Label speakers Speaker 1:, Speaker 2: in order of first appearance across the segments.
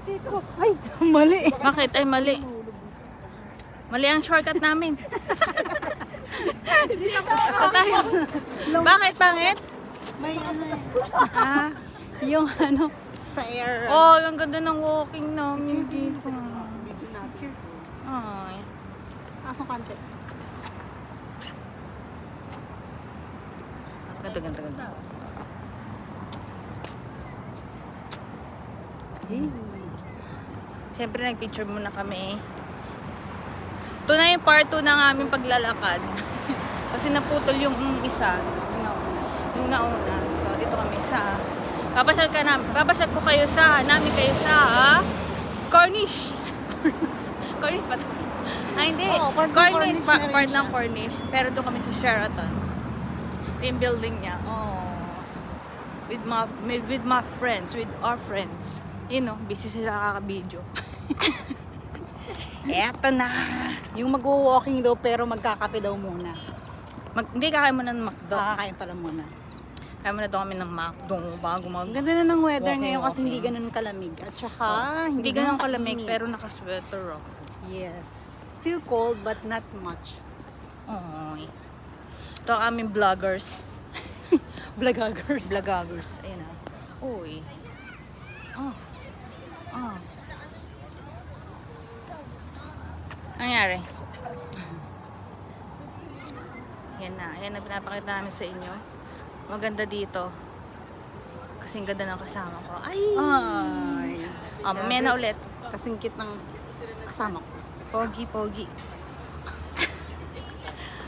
Speaker 1: Dito. Ay, mali.
Speaker 2: Bakit? Ay, mali. Mali ang shortcut namin. Ito tayo. Bakit pangit?
Speaker 1: May ano
Speaker 2: Ah.
Speaker 1: yung ano, sa air.
Speaker 2: Oh, ang ganda ng walking namin dito. Ay.
Speaker 1: Asong kante.
Speaker 2: Ganda, ganda, ganda.
Speaker 1: Hey.
Speaker 2: Siyempre, nag-picture muna kami. Ito na yung part 2 ng aming paglalakad. Kasi naputol yung isa.
Speaker 1: Yung nauna.
Speaker 2: Yung nauna. So, dito kami sa... Papasyal ko kayo sa... Namin kayo sa... Cornish. Cornish ba ito? Ah, hindi.
Speaker 1: Oo, part ng
Speaker 2: Cornish.
Speaker 1: Cornish na rin
Speaker 2: Part ng
Speaker 1: siya.
Speaker 2: Cornish. Pero doon kami sa Sheraton. Ito yung building niya. Oh. With my friends. With our friends. You know, busy sila kakabidyo. Eto na.
Speaker 1: Yung mag-walking daw pero magkakape daw muna.
Speaker 2: Hindi kakain muna ng McDo.
Speaker 1: Kakain pala muna.
Speaker 2: Kaya muna daw kami ng McDo bago mag...
Speaker 1: Ang ganda na ng weather
Speaker 2: Walking,
Speaker 1: ngayon kasi
Speaker 2: walking.
Speaker 1: hindi ganun kalamig. At saka,
Speaker 2: Hindi ganun kalamig
Speaker 1: mainit.
Speaker 2: pero nakasweater ako.
Speaker 1: Yes. Still cold but not much.
Speaker 2: Oy. Ito ang aming vloggers.
Speaker 1: Blagagers.
Speaker 2: Vloggers. Ayun na. Uy. Oh. Oh. Nangyari? Yan na. Yan na pinapakita namin sa inyo. Maganda dito. Kasing ganda ng kasama ko. Ay!
Speaker 1: Ay.
Speaker 2: Mamaya na ulit.
Speaker 1: Kasing cute ng kasama ko.
Speaker 2: Pogi, pogi.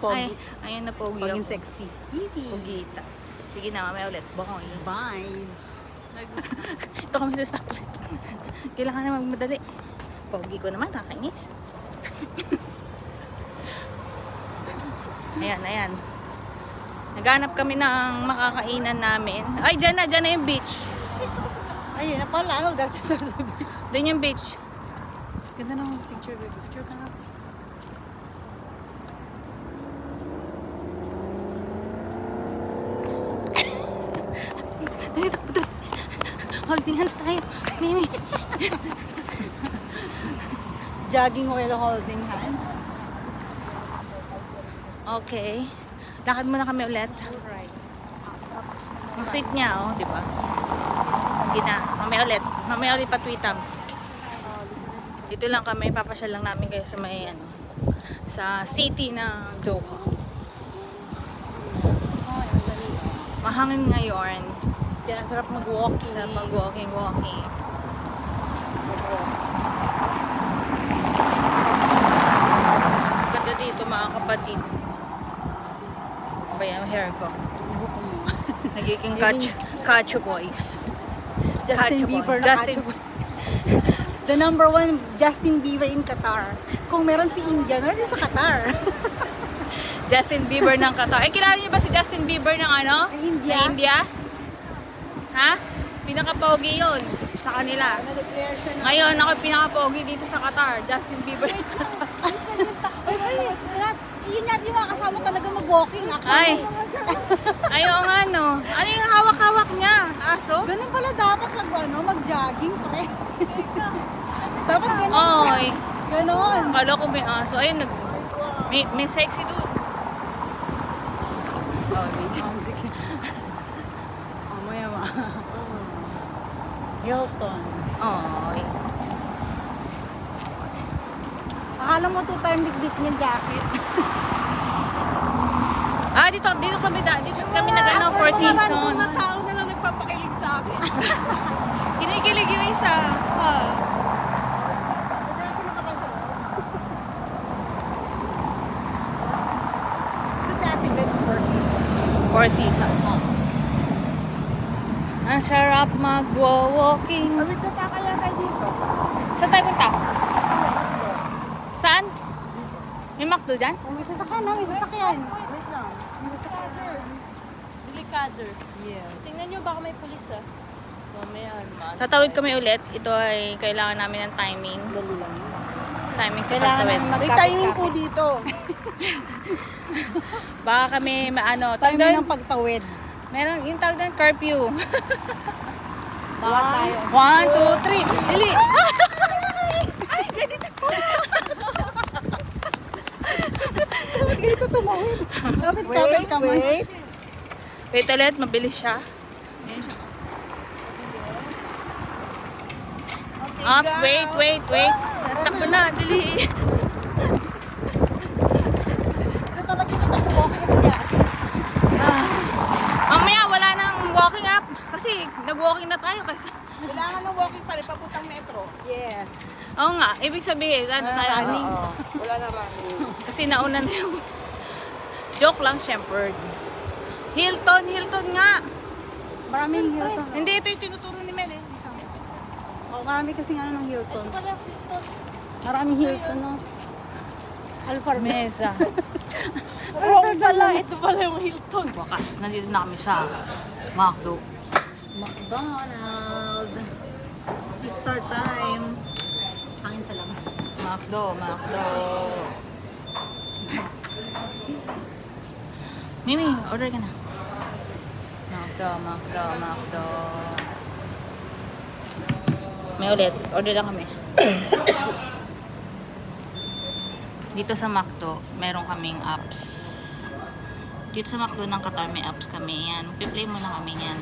Speaker 1: Pogi.
Speaker 2: Ay, ayun na pogi
Speaker 1: Poging
Speaker 2: ako.
Speaker 1: sexy.
Speaker 2: Pogita. Sige na, mamaya ulit. Boy.
Speaker 1: Bye.
Speaker 2: Ito kami sa stoplight. Kailangan na magmadali. Pogi ko naman, nakakainis. Ayan, ayan. Naghanap kami ng makakainan namin. Ay, dyan na yung beach.
Speaker 1: Ayun na pala. Ano? Diretso sa beach.
Speaker 2: Doon yung beach.
Speaker 1: Ganda ng picture. Picture ka na.
Speaker 2: Dali, takbo, dali. Holding hands tayo. Mimi.
Speaker 1: Jogging while holding hands.
Speaker 2: Okay. Lakad muna kami ulit.
Speaker 1: Alright.
Speaker 2: Ang sweet niya, oh, di ba? Sige na. Mamaya ulit. Mamaya ulit pa tweetams. Dito lang kami. Papasyal lang namin kayo sa may, ano, sa city ng Doha. Mahangin ngayon.
Speaker 1: Diyan, ang sarap mag-walking.
Speaker 2: Na mag-walking. Ganda dito mga kapatid. Ano ba yan? Hair ko. Nagiging kacho boys.
Speaker 1: Justin
Speaker 2: Kacho boy.
Speaker 1: Bieber na
Speaker 2: Justin.
Speaker 1: Kacho boy. The number one Justin Bieber in Qatar. Kung meron si India, meron din sa Qatar.
Speaker 2: Justin Bieber ng Qatar. Eh, kilala niyo ba si Justin Bieber ng ano?
Speaker 1: India.
Speaker 2: Sa India? Ha? Pinaka-pogi yun sa kanila.
Speaker 1: Na-declare siya na.
Speaker 2: Ngayon, ako pinaka-pogi dito sa Qatar. Justin Bieber.
Speaker 1: Ay, yun nga, yung mga kasama talaga mag-walking.
Speaker 2: Ay. Ay, oo nga, no. Ano yung hawak-hawak niya? Aso?
Speaker 1: Ganun pala dapat mag-jogging, pre. Dapat ganun.
Speaker 2: Oy.
Speaker 1: Ganon.
Speaker 2: Kala ko may aso. Ayun, may sexy dude. Oh, video.
Speaker 1: Mamaya ma. Hilton.
Speaker 2: Oy.
Speaker 1: Akala mo 2 time big niya jacket.
Speaker 2: Ah, dito kami nag-ano, Four Seasons.
Speaker 1: Mga tao na lang nagpapakilig sa akin.
Speaker 2: Kinikilig yung isa.
Speaker 1: Four Seasons. Diretso na pa tayo sa loob. Ito si Ate Beb's Four Seasons.
Speaker 2: Four Seasons. Ang sarap mag-walking.
Speaker 1: Awit na pa kaya tayo dito.
Speaker 2: Saan tayo punta? Saan? May McDo dyan?
Speaker 1: May sasakyan na, may sasakyan. Wait lang.
Speaker 3: Delikado.
Speaker 1: Yes.
Speaker 3: Tingnan nyo, baka may pulis ah. Mamaya, man.
Speaker 2: Tatawid kami ulit. Ito ay kailangan namin ng timing.
Speaker 1: Dali lang.
Speaker 2: Timing sa
Speaker 1: Kailangan
Speaker 2: pagtawid.
Speaker 1: namin mag-timing po dito.
Speaker 2: Baka kami,
Speaker 1: Timing ng pagtawid.
Speaker 2: meron yung tawag doon, curfew.
Speaker 1: Baka tayo.
Speaker 2: 1, 2, 3. Dili.
Speaker 1: Ay, ganito. Ganito tumawid. Kapit ka man.
Speaker 2: Wait ulit, mabilis siya. Ayan siya. Up, wait. Takbo na, dili.
Speaker 1: Ito talaga ito walking up yaki.
Speaker 2: Mamaya wala nang walking up. Kasi nag-walking na tayo kasi.
Speaker 3: Kailangan ng walking pa rin papuntang metro.
Speaker 1: Yes.
Speaker 2: Oo nga, ibig sabihin,
Speaker 1: running.
Speaker 3: Wala na running.
Speaker 2: kasi nauna na yung... Joke lang, syempre. Hilton nga.
Speaker 1: Maraming Hilton.
Speaker 2: Hindi, ito yung tinuturo ni Mel eh.
Speaker 1: Oh, marami kasing ano ng Hilton. Maraming Hilton, no? Alfar
Speaker 2: Mesa.
Speaker 3: Wrong pala. Ito pala yung Hilton.
Speaker 2: Wakas, nandito na kami sa McDo.
Speaker 1: McDonald. Iftar time. Hangin sa labas.
Speaker 2: McDo. Mimi, order ka na. McDo. May ulit, order lang kami. Dito sa McDo, meron kaming apps. Dito sa McDo ng Qatar, may apps kami. Yan, piplay mo na kami yan.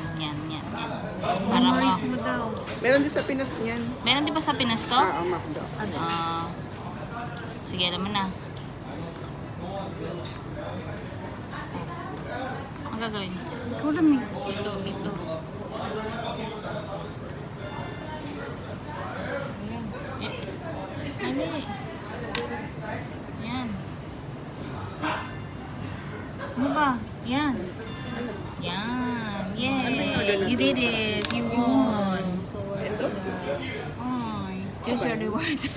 Speaker 2: Para mo.
Speaker 1: Memories mo daw.
Speaker 3: Meron din sa Pinas niyan.
Speaker 2: Meron di ba sa Pinas to?
Speaker 3: Ang McDo.
Speaker 2: Sige, alam mo na. Ang gagawin?
Speaker 1: Ikaw lang eh.
Speaker 2: Ito. Ano eh? Yan. Ano ba? Yan. Yay! You did it! You won!
Speaker 1: Ay.
Speaker 2: Choose your rewards.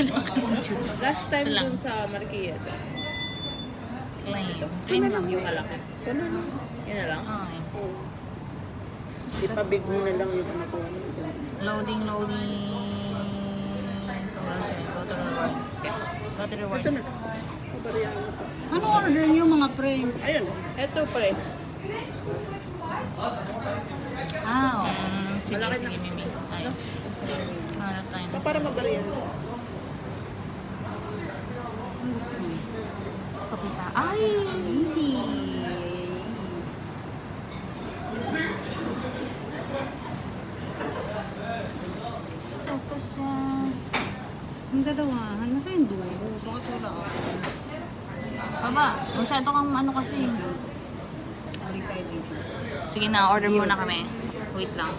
Speaker 2: Choose.
Speaker 3: Last time
Speaker 2: Ito lang.
Speaker 3: dun sa Marquilla.
Speaker 2: Claim lang.
Speaker 3: Yung malaki. Yan na lang.
Speaker 2: Ay.
Speaker 3: Ipabig mo na lang yung nakuha mo.
Speaker 2: Loading. Go to rewards.
Speaker 1: Ano order niyo mga pre?
Speaker 3: Ayun. Ito pre.
Speaker 2: Sige,
Speaker 3: Malaki
Speaker 2: sige,
Speaker 3: na.
Speaker 2: Mimi. Ay. Hanap tayo na.
Speaker 3: Para mabariyan.
Speaker 2: Gusto kita. Ay!
Speaker 1: Hindi.
Speaker 2: Ito siya.
Speaker 1: Ang dalawahan. Nasa yung dulo? Bakit wala ako?
Speaker 2: Baba, masyado kang ano kasi.
Speaker 1: Balik tayo dito.
Speaker 2: Sige na, order muna kami. Wait lang.